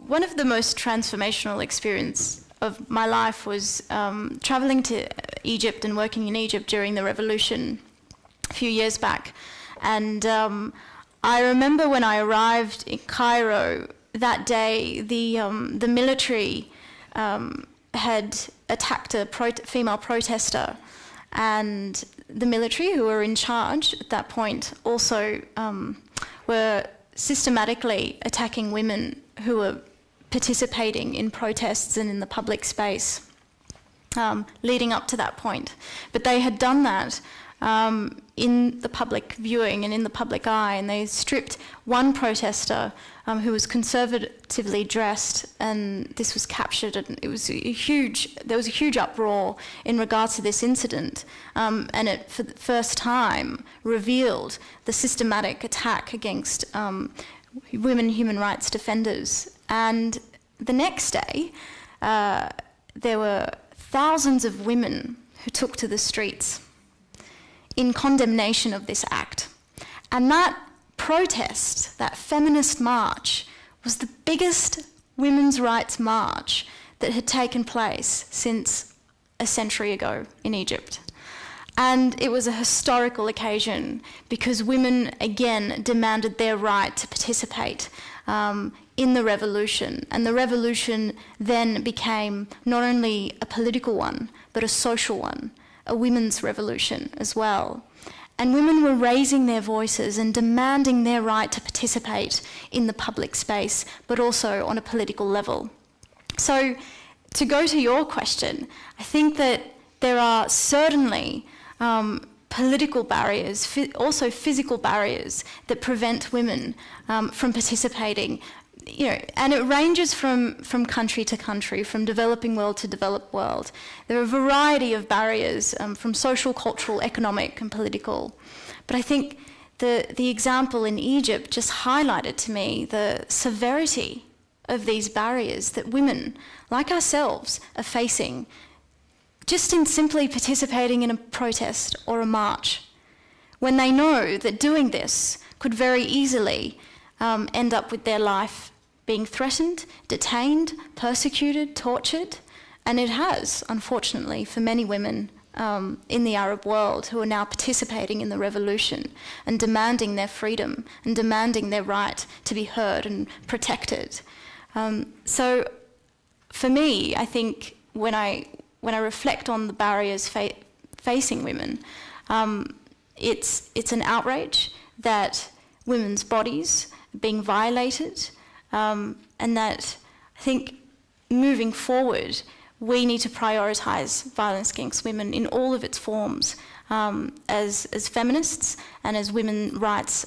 one of the most transformational experiences of my life was traveling to Egypt and working in Egypt during the revolution a few years back. And I remember when I arrived in Cairo that day, the military had attacked a female protester, and the military, who were in charge at that point, also were systematically attacking women who were participating in protests and in the public space leading up to that point. But they had done that in the public viewing and in the public eye, and they stripped one protester who was conservatively dressed, and this was captured, and there was a huge uproar in regards to this incident, and it for the first time revealed the systematic attack against women human rights defenders. And the next day there were thousands of women who took to the streets in condemnation of this act. And that protest, that feminist march, was the biggest women's rights march that had taken place since a century ago in Egypt. And it was a historical occasion because women again demanded their right to participate in the revolution. And the revolution then became not only a political one, but a social one, a women's revolution as well. And women were raising their voices and demanding their right to participate in the public space, but also on a political level. So to go to your question, I think that there are certainly political barriers, also physical barriers that prevent women from participating. And it ranges from country to country, from developing world to developed world. There are a variety of barriers from social, cultural, economic and political. But I think the example in Egypt just highlighted to me the severity of these barriers that women, like ourselves, are facing just in simply participating in a protest or a march, when they know that doing this could very easily end up with their life being threatened, detained, persecuted, tortured. And it has, unfortunately, for many women in the Arab world who are now participating in the revolution and demanding their freedom and demanding their right to be heard and protected. So for me, I think when I reflect on the barriers facing women, it's an outrage that women's bodies are being violated, and that I think moving forward, we need to prioritise violence against women in all of its forms, as feminists and as women's rights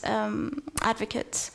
advocates.